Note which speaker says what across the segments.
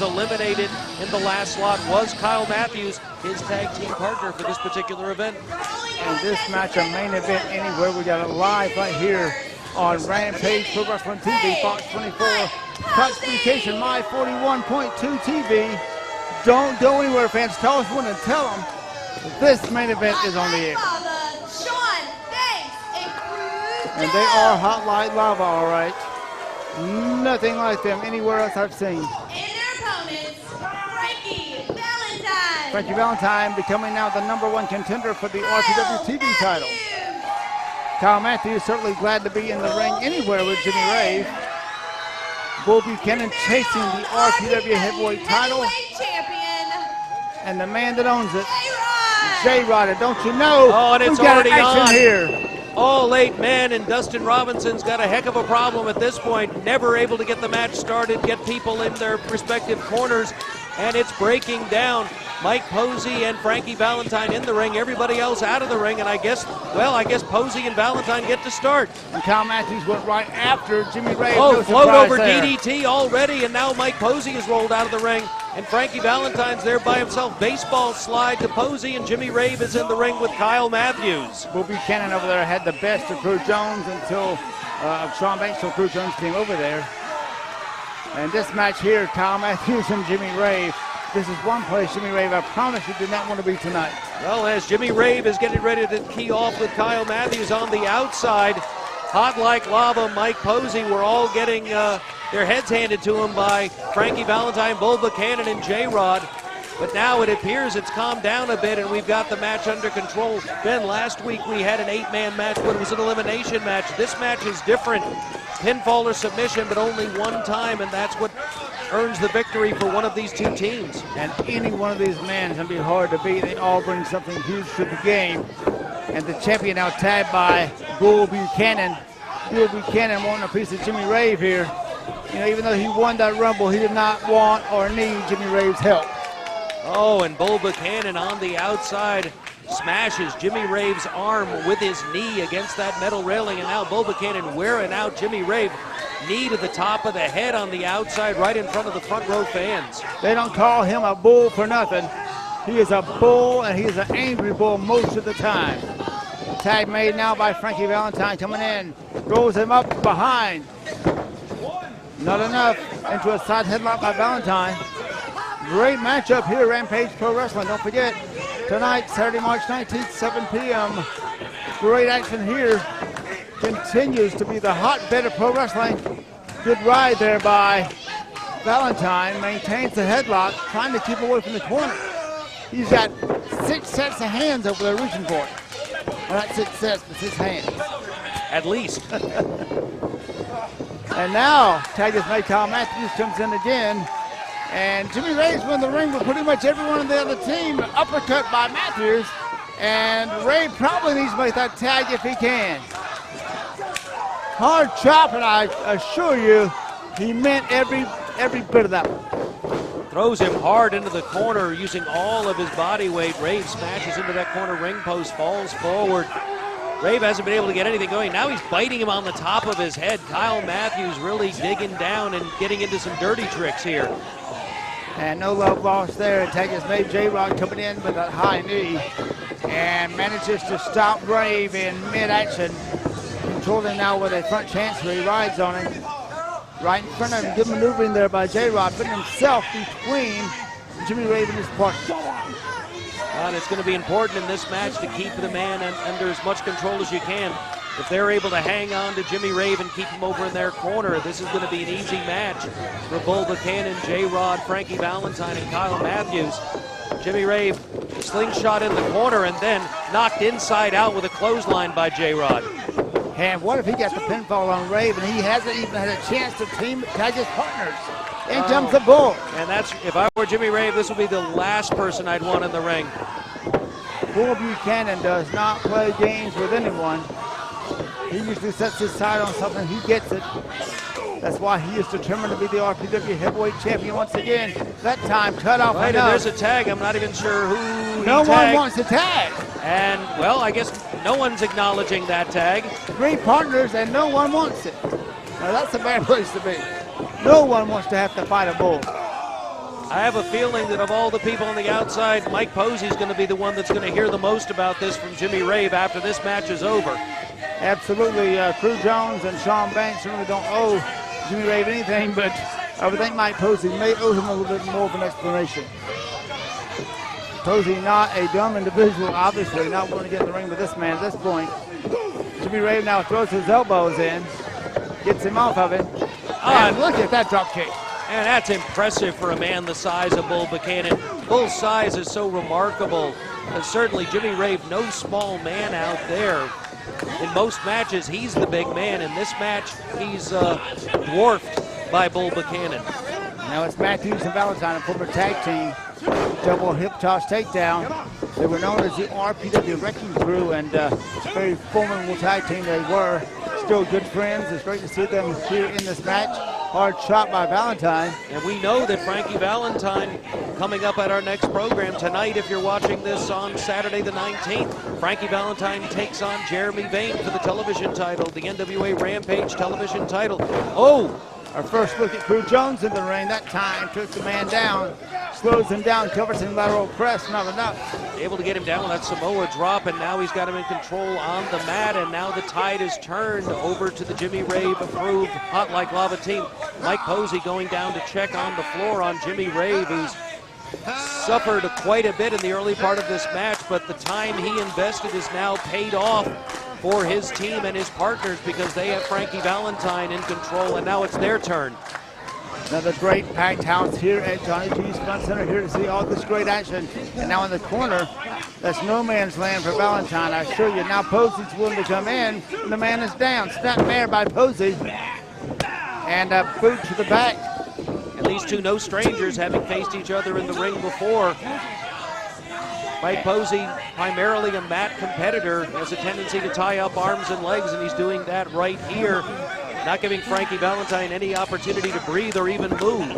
Speaker 1: was eliminated in the last slot was Kyle Matthews, his tag team partner for this particular event.
Speaker 2: And this match, a main event anywhere, we got it live right here on Rampage Pro Wrestling TV, Fox 24, Touch Communication, My 41.2 TV. Don't go anywhere, fans. Tell us when and tell them that this main event is on the air.
Speaker 3: Shaun,
Speaker 2: and they are Hot Light Lava, all right. Nothing like them anywhere else I've seen.
Speaker 3: And their opponents, Frankie Valentine.
Speaker 2: Frankie Valentine becoming now the #1 contender for the RPW TV title. Kyle Matthews certainly glad to be in the ring anywhere with Jimmy Rave. Bull Buchanan chasing the RPW heavyweight title. And the man that owns it, J-Rod. And don't you know,
Speaker 1: oh, and it's
Speaker 2: we got
Speaker 1: already
Speaker 2: action
Speaker 1: on
Speaker 2: here.
Speaker 1: All 8 men, and Dustin Robinson's got a heck of a problem at this point. Never able to get the match started, get people in their respective corners, and it's breaking down. Mike Posey and Frankie Valentine in the ring, everybody else out of the ring, and I guess Posey and Valentine get to start.
Speaker 2: And Kyle Matthews went right after Jimmy Rave.
Speaker 1: Oh,
Speaker 2: no
Speaker 1: float over
Speaker 2: there.
Speaker 1: DDT already, and now Mike Posey is rolled out of the ring, and Frankie Valentine's there by himself. Baseball slide to Posey, and Jimmy Rave is in the ring with Kyle Matthews.
Speaker 2: Bull Buchanan over there had the best of Crew Jones until Shaun Banks, till Crew Jones came over there. And this match here, Kyle Matthews and Jimmy Rave. This is one place, Jimmy Rave, I promise you, did not want to be tonight.
Speaker 1: Well, as Jimmy Rave is getting ready to key off with Kyle Matthews on the outside, hot like lava, Mike Posey were all getting their heads handed to him by Frankie Valentine, Bull Buchanan, and J-Rod. But now it appears it's calmed down a bit, and we've got the match under control. Ben, last week we had an 8-man match, but it was an elimination match. This match is different. Pinfall or submission, but only one time, and that's what earns the victory for one of these two teams.
Speaker 2: And any one of these men is going to be hard to beat. They all bring something huge to the game. And the champion now tagged by Bull Buchanan. Bull Buchanan wanting a piece of Jimmy Rave here. You know, even though he won that Rumble, he did not want or need Jimmy Rave's help.
Speaker 1: Oh, and Bull Buchanan on the outside smashes Jimmy Rave's arm with his knee against that metal railing, and now Bull Buchanan wearing out Jimmy Rave. Knee to the top of the head on the outside, right in front of the front row fans.
Speaker 2: They don't call him a bull for nothing. He is a bull, and he is an angry bull most of the time. Tag made now by Frankie Valentine coming in. Rolls him up behind. Not enough. Into a side headlock by Valentine. Great matchup here, Rampage Pro Wrestling. Don't forget, tonight, Saturday, March 19th, 7 p.m. Great action here. Continues to be the hotbed of pro wrestling. Good ride there by Valentine. Maintains the headlock, trying to keep away from the corner. He's got 6 sets of hands over there reaching for it. Well, not 6 sets, but 6 hands.
Speaker 1: At least.
Speaker 2: And now, tag is made. Kyle Matthews comes in again. And Jimmy Rave's in the ring with pretty much everyone on the other team. Uppercut by Matthews. And Rave probably needs to make that tag if he can. Hard chop, and I assure you, he meant every bit of that one.
Speaker 1: Throws him hard into the corner using all of his body weight. Rave smashes into that corner ring post, falls forward. Rave hasn't been able to get anything going. Now he's biting him on the top of his head. Kyle Matthews really digging down and getting into some dirty tricks here.
Speaker 2: And no love lost there. Tag is made. J-Rod coming in with that high knee and manages to stop Rave in mid-action. Controlling now with a front chancery, he rides on him. Right in front of him, good maneuvering there by J-Rod, putting himself between Jimmy Rave and his partner.
Speaker 1: And it's going to be important in this match to keep the man under as much control as you can. If they're able to hang on to Jimmy Rave and keep him over in their corner, this is going to be an easy match for Bull Buchanan, J-Rod, Frankie Valentine, and Kyle Matthews. Jimmy Rave slingshot in the corner and then knocked inside out with a clothesline by J-Rod.
Speaker 2: And what if he got the pinfall on Rave and he hasn't even had a chance to tag his partners? In comes the Bull.
Speaker 1: And that's, if I were Jimmy Rave, this would be the last person I'd want in the ring.
Speaker 2: Bull Buchanan does not play games with anyone. He usually sets his sight on something, he gets it. That's why he is determined to be the RPW heavyweight champion once again. That time cut off
Speaker 1: right,
Speaker 2: enough.
Speaker 1: And there's a tag. I'm not even sure who
Speaker 2: No one wants to tag.
Speaker 1: And, well, I guess no one's acknowledging that tag.
Speaker 2: 3 partners and no one wants it. Now that's a bad place to be. No one wants to have to fight a bull.
Speaker 1: I have a feeling that of all the people on the outside, Mike Posey's going to be the one that's going to hear the most about this from Jimmy Rave after this match is over.
Speaker 2: Absolutely. Crew Jones and Shaun Banks certainly don't owe Jimmy Rave anything, but I would think Mike Posey may owe him a little bit more of an explanation. Posey not a dumb individual, obviously, not willing to get in the ring with this man at this point. Jimmy Rave now throws his elbows in, gets him off of it, and look at that drop kick.
Speaker 1: And that's impressive for a man the size of Bull Buchanan. Bull's size is so remarkable, and certainly Jimmy Rave, no small man out there. In most matches, he's the big man. In this match, he's dwarfed by Bull Buchanan.
Speaker 2: Now it's Matthews and Valentine, a former tag team. Double hip toss takedown. They were known as the RPW Wrecking Crew, and very formidable tag team they were. Still good friends. It's great to see them here in this match. Hard shot by Valentine.
Speaker 1: And we know that Frankie Valentine, coming up at our next program tonight, if you're watching this on Saturday the 19th, Frankie Valentine takes on Jeremy Vane for the television title, the NWA Rampage television title. Oh!
Speaker 2: Our first look at Crew Jones in the ring. That time took the man down, slows him down, covers him lateral press, not enough.
Speaker 1: Able to get him down with that Samoa drop, and now he's got him in control on the mat, and now the tide is turned over to the Jimmy Rave approved Hot Like Lava team. Mike Posey going down to check on the floor on Jimmy Rave, who's suffered quite a bit in the early part of this match, but the time he invested is now paid off for his team and his partners because they have Frankie Valentine in control, and now it's their turn.
Speaker 2: Another great packed house here at Johnny G's Front Center, here to see all this great action. And now in the corner, that's no man's land for Valentine. I assure you, now Posey's willing to come in, and the man is down. Snap there by Posey, and a boot to the back.
Speaker 1: And these two no strangers, having faced each other in the ring before. Mike Posey, primarily a mat competitor, has a tendency to tie up arms and legs, and he's doing that right here, not giving Frankie Valentine any opportunity to breathe or even move.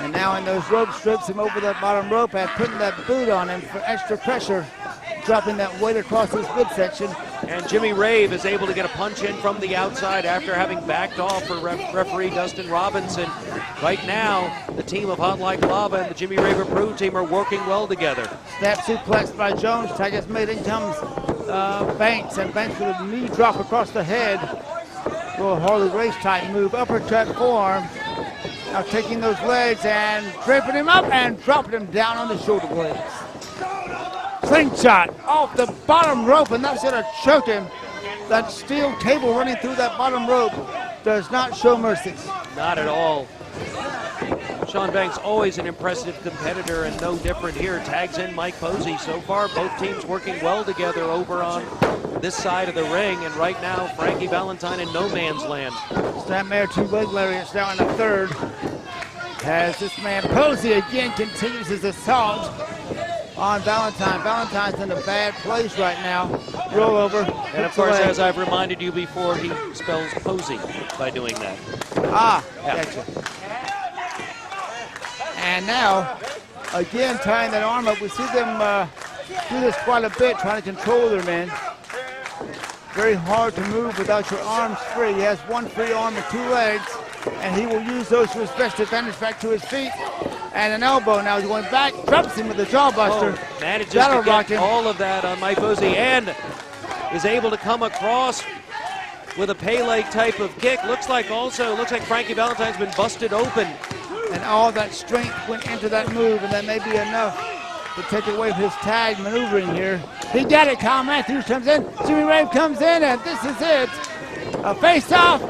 Speaker 2: And now in those rope strips, him over that bottom rope and putting that boot on him for extra pressure, dropping that weight across his midsection.
Speaker 1: And Jimmy Rave is able to get a punch in from the outside after having backed off for referee Dustin Robinson. Right now, the team of Hot Like Lava and the Jimmy Rave approved team are working well together.
Speaker 2: Snap suplex by Jones. Tag is made. In comes Banks, and Banks with a knee drop across the head. Little Harley Race type move, uppercut forearm. Now taking those legs and draping him up and dropping him down on the shoulder blades. Slingshot off the bottom rope, and that's going to choke him. That steel cable running through that bottom rope does not show mercy.
Speaker 1: Not at all. Shaun Banks, always an impressive competitor, and no different here. Tags in Mike Posey. So far, both teams working well together over on this side of the ring, and right now, Frankie Valentine in no man's land.
Speaker 2: Snapmare, two leg lariats now in the third. As this man Posey again continues his assault on Valentine. Valentine's in a bad place right now. Roll over.
Speaker 1: And of course, as I've reminded you before, he spells Posey by doing that.
Speaker 2: Ah,
Speaker 1: Yeah.
Speaker 2: gotcha. And now, again, tying that arm up. We see them do this quite a bit, trying to control their men. Very hard to move without your arms free. He has one free arm and two legs, and he will use those to his best advantage back to his feet. And an elbow now. He's going back, drops him with a jawbuster.
Speaker 1: Oh, manages
Speaker 2: That'll
Speaker 1: to
Speaker 2: rock
Speaker 1: get
Speaker 2: him.
Speaker 1: all of that on Mike Posey, and is able to come across with a Pele type of kick. Looks like Frankie Valentine's been busted open.
Speaker 2: And all that strength went into that move, and that may be enough to take away his tag maneuvering here. He got it. Kyle Matthews comes in. Jimmy Rave comes in, and this is it. A face-off.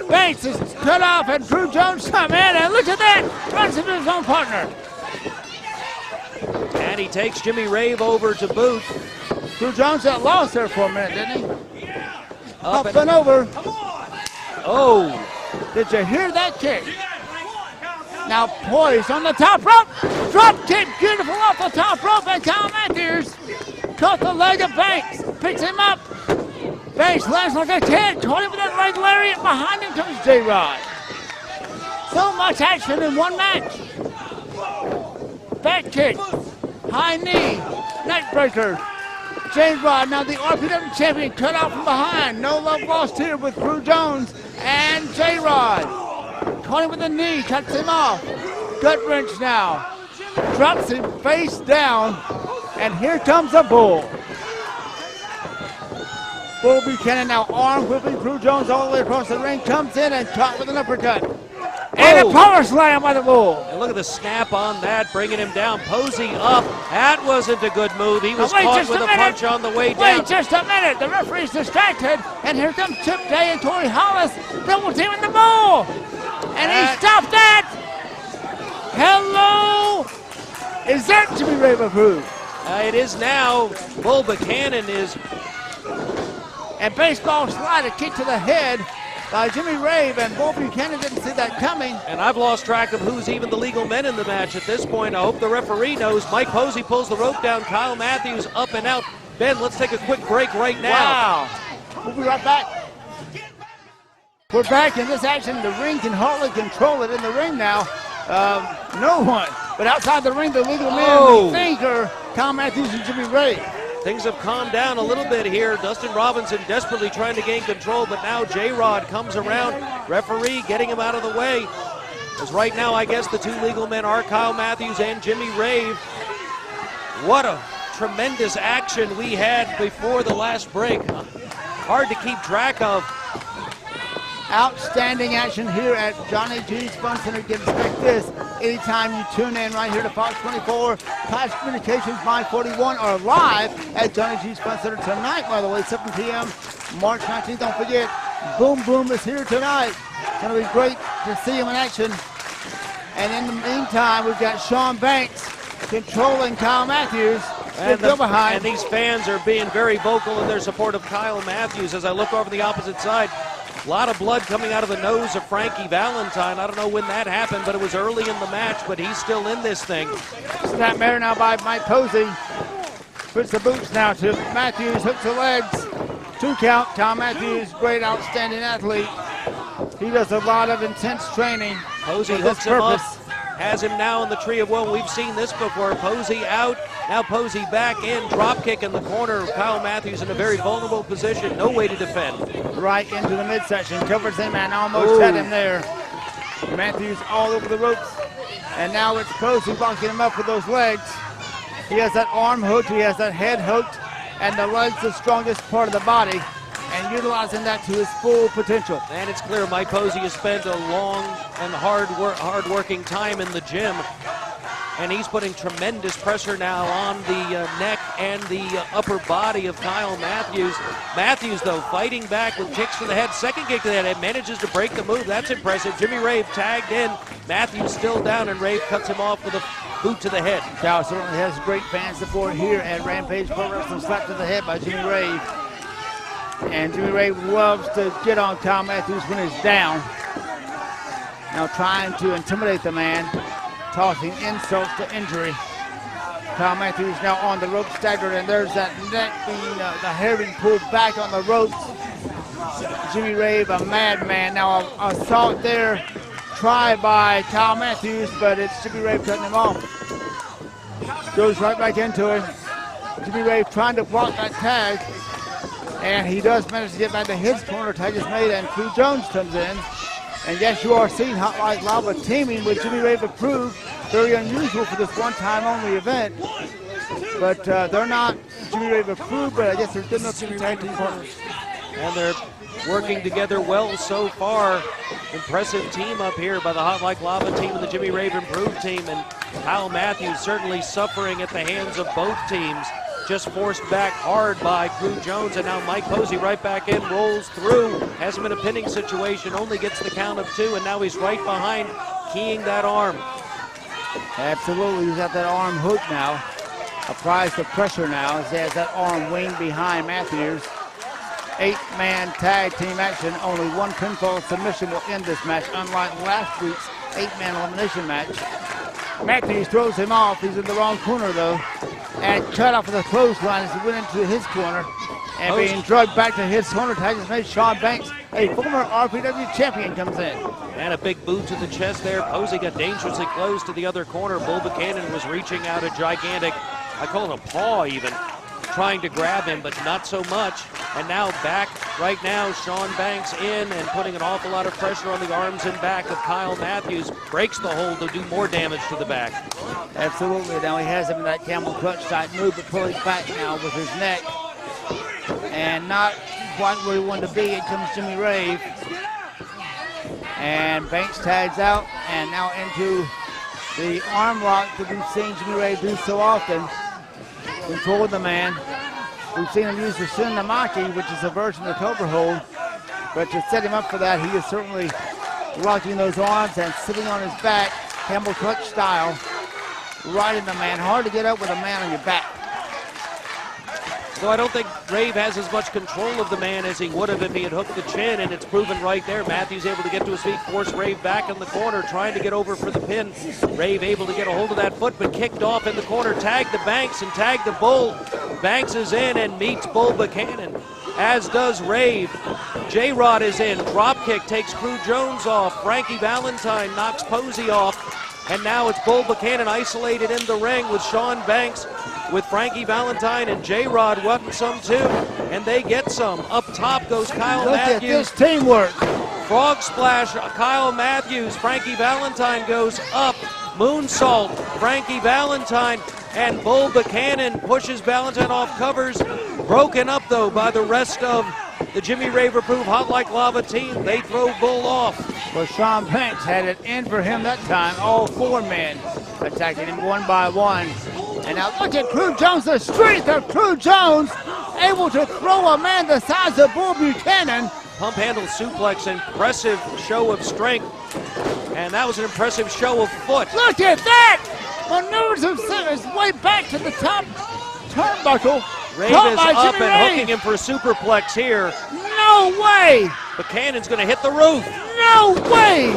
Speaker 2: Banks is cut off, and Crew Jones come in, and look at that. Runs into his own partner.
Speaker 1: And he takes Jimmy Rave over to boot.
Speaker 2: Crew Jones got lost there for a minute, didn't he?
Speaker 1: Up
Speaker 2: and over.
Speaker 1: Oh,
Speaker 2: Did you hear that kick? Now poised on the top rope. Drop kick, beautiful off the top rope, and Kyle Matthews caught the leg of Banks. Picks him up. Banks lands like a kid. Caught him with that leg lariat. Behind him comes J-Rod. So much action in one match. Back kick. High knee. Neck breaker. J-Rod, now the RPW champion, cut out from behind. No love lost here with Crew Jones and J-Rod. Caught him with a knee, cuts him off. gut wrench now. Drops him face down, and here comes a Bull. Bull Buchanan now arm whipping Crew Jones all the way across the ring, comes in and caught with an uppercut. And a power slam by the Bull.
Speaker 1: And look at the snap on that, bringing him down. Posey up. That wasn't a good move. He was caught with a punch on the way down.
Speaker 2: Wait just a minute. The referee's distracted. And here comes Chip Day and Corey Hollis double teaming the Bull. And he stopped that. Hello. Is that Jimmy Rave approved?
Speaker 1: It is now. Bull Buchanan is.
Speaker 2: And baseball slide, a kick to the head by Jimmy Rave, and Bull Buchanan didn't see that coming.
Speaker 1: And I've lost track of who's even the legal men in the match at this point. I hope the referee knows. Mike Posey pulls the rope down. Kyle Matthews up and out. Ben, let's take a quick break right now.
Speaker 2: Wow. We'll be right back. We're back in this action. The ring can hardly control it in the ring now. No one. But outside the ring, the legal men, we think, are Kyle Matthews and Jimmy Rave.
Speaker 1: Things have calmed down a little bit here. Dustin Robinson desperately trying to gain control, but now J-Rod comes around. Referee getting him out of the way. As right now, I guess the two legal men are Kyle Matthews and Jimmy Rave. What a tremendous action we had before the last break. Hard to keep track of.
Speaker 2: Outstanding action here at Johnny G's Fun Center. You can expect this anytime you tune in right here to Fox 24. Clash Communications My 41 are live at Johnny G's Fun Center tonight, by the way, 7 p.m. March 19th. Don't forget, Boom Boom is here tonight. It's going to be great to see him in action. And in the meantime, we've got Shaun Banks controlling Kyle Matthews.
Speaker 1: And these fans are being very vocal in their support of Kyle Matthews. As I look over the opposite side, a lot of blood coming out of the nose of Frankie Valentine. I don't know when that happened, but it was early in the match, but he's still in this thing.
Speaker 2: Snap matter now by Mike Posey. Puts the boots now to Matthews, hooks the legs. 2 count. Kyle Matthews, great, outstanding athlete. He does a lot of intense training.
Speaker 1: Posey hooks him up, has him now in the tree of woe. We've seen this before. Posey out, now Posey back in, drop kick in the corner. Kyle Matthews in a very vulnerable position, no way to defend.
Speaker 2: Right into the midsection, covers him and almost had him there. Matthews all over the ropes, and now it's Posey blocking him up with those legs. He has that arm hooked, he has that head hooked, and the leg's the strongest part of the body, and utilizing that to his full potential.
Speaker 1: And it's clear Mike Posey has spent a long and hard-working time in the gym, and he's putting tremendous pressure now on the neck and the upper body of Kyle Matthews. Matthews, though, fighting back with kicks to the head. Second kick to the head, and manages to break the move. That's impressive. Jimmy Rave tagged in. Matthews still down, and Rave cuts him off with a boot to the head.
Speaker 2: Kyle certainly has great fan support here at Rampage Pro Wrestling. Slap to the head by Jimmy Rave. And Jimmy Rave loves to get on Kyle Matthews when he's down. Now trying to intimidate the man, tossing insults to injury. Kyle Matthews now on the rope, staggered, and there's that neck being, the hair being pulled back on the ropes. Jimmy Rave, a madman. Now a assault there, tried by Kyle Matthews, but it's Jimmy Rave cutting him off. Goes right back into it. Jimmy Rave trying to block that tag, and he does manage to get back to his corner. Tag is made, and Crew Jones comes in. And yes, you are seeing Hot Like Lava teaming with Jimmy Rave approved. Very unusual for this one-time only event. But they're not Jimmy Rave approved, but I guess they're good enough to be tag team partners.
Speaker 1: And they're working together well so far. Impressive team up here by the Hot Like Lava team and the Jimmy Rave improved team. And Kyle Matthews certainly suffering at the hands of both teams. Just forced back hard by Crew Jones, and now Mike Posey right back in, rolls through, has him in a pinning situation, only gets the count of 2, and now he's right behind, keying that arm.
Speaker 2: Absolutely, he's got that arm hooked now. Applies the pressure now as he has that arm winged behind Matthews. 8-man tag team action, only one pinfall submission will end this match, unlike last week's 8-man elimination match. Matthews throws him off, he's in the wrong corner though. And cut off with a clothesline as he went into his corner. And being drugged back to his corner, tag is made. Shaun Banks, a former RPW champion, comes in.
Speaker 1: And a big boot to the chest there. Posey got dangerously close to the other corner. Bull Buchanan was reaching out a gigantic, I call it a paw even, trying to grab him, but not so much. And now back Right now, Shaun Banks in and putting an awful lot of pressure on the arms and back of Kyle Matthews. Breaks the hold to do more damage to the back.
Speaker 2: Absolutely. Now he has him in that camel clutch type move, but pulling back now with his neck. And not quite where he wanted to be. It comes Jimmy Rave. And Banks tags out and now into the arm lock that we've seen Jimmy Rave do so often. Controlling the man. We've seen him use the Shinamaki, which is a version of the Cobra hold. But to set him up for that, he is certainly locking those arms and sitting on his back, camel clutch style, riding the man. Hard to get up with a man on your back.
Speaker 1: So I don't think Rave has as much control of the man as he would have if he had hooked the chin, and it's proven right there. Matthews able to get to his feet, force Rave back in the corner, trying to get over for the pin. Rave able to get a hold of that foot, but kicked off in the corner, tagged the Banks and tagged the Bull. Banks is in and meets Bull Buchanan, as does Rave. J-Rod is in, drop kick takes Crew Jones off. Frankie Valentine knocks Posey off. And now it's Bull Buchanan isolated in the ring with Shaun Banks, with Frankie Valentine and J-Rod wanting some too, and they get some. Up top goes Kyle Matthews.
Speaker 2: Look at this teamwork.
Speaker 1: Frog splash, Kyle Matthews. Frankie Valentine goes up. Moonsault, Frankie Valentine, and Bull Buchanan pushes Valentine off covers. Broken up though by the rest of the Jimmy Rave approved Hot Like Lava team. They throw Bull off.
Speaker 2: Well, Shaun Banks had it in for him that time. All four men attacking him one by one. And now look at Crew Jones, the strength of Crew Jones, able to throw a man the size of Bull Buchanan.
Speaker 1: Pump handle suplex, impressive show of strength. And that was an impressive show of foot.
Speaker 2: Look at that! Maneuvers his way back to the top turnbuckle.
Speaker 1: Rave is up and hooking him for a superplex here.
Speaker 2: No way!
Speaker 1: Buchanan's going to hit the roof.
Speaker 2: No way!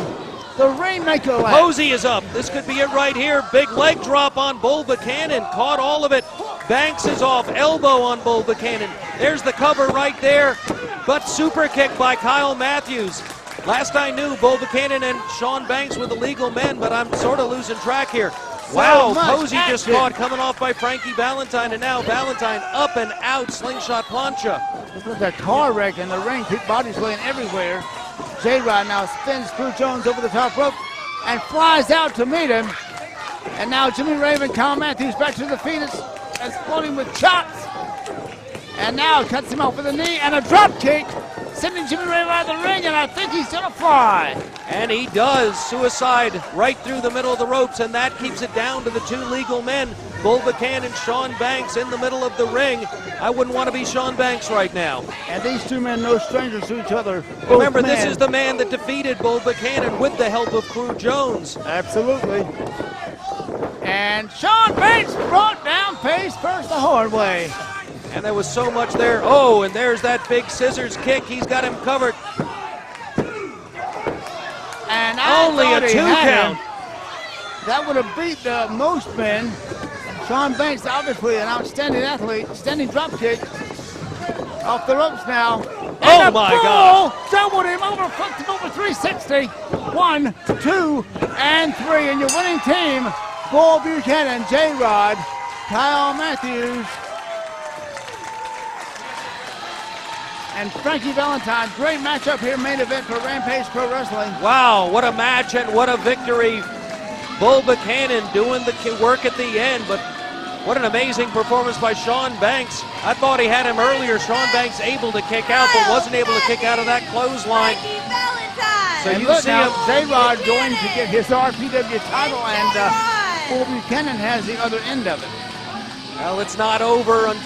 Speaker 2: The Rainmaker lap.
Speaker 1: Posey is up. This could be it right here. Big leg drop on Bull Buchanan. Caught all of it. Banks is off. Elbow on Bull Buchanan. There's the cover right there. But super kick by Kyle Matthews. Last I knew, Bull Buchanan and Shaun Banks were the legal men, but I'm sort of losing track here. Wow, Posey just caught coming off by Frankie Valentine, and now Valentine up and out, slingshot plancha.
Speaker 2: This was a car wreck in the ring. Bodies laying everywhere. J-Rod now spins Crew Jones over the top rope and flies out to meet him. And now Jimmy Rave and Kyle Matthews back to the feet, exploding with chops. And now cuts him off with a knee and a drop kick, sending Jimmy Rave out of the ring, and I think he's gonna fly.
Speaker 1: And he does. Suicide right through the middle of the ropes, and that keeps it down to the two legal men, Bull Buchanan and Shaun Banks in the middle of the ring. I wouldn't want to be Shaun Banks right now.
Speaker 2: And these two men no strangers to each other.
Speaker 1: Remember, this is the man that defeated Bull Buchanan with the help of Crew Jones.
Speaker 2: Absolutely. And Shaun Banks brought down face first the hard way.
Speaker 1: And there was so much there. Oh, and there's that big scissors kick. He's got him covered.
Speaker 2: And
Speaker 1: only a 2 count.
Speaker 2: That would have beat most men. Shaun Banks, obviously an outstanding athlete. Standing drop kick. Off the ropes now.
Speaker 1: Oh my God.
Speaker 2: Doubled him over, flipped him over 360. 1, 2, and 3. And your winning team, Bull Buchanan, J-Rod, Kyle Matthews, and Frankie Valentine. Great matchup here, main event for Rampage Pro Wrestling.
Speaker 1: Wow, what a match and what a victory. Bull Buchanan doing the work at the end, but what an amazing performance by Shaun Banks. I thought he had him earlier. Shaun Banks able to kick out, but wasn't able to kick out of that clothesline. So
Speaker 2: and
Speaker 1: you
Speaker 2: look
Speaker 1: see
Speaker 2: now,
Speaker 1: him.
Speaker 2: J-Rod going to get his RPW title, and Bull Buchanan has the other end of it.
Speaker 1: Well, it's not over until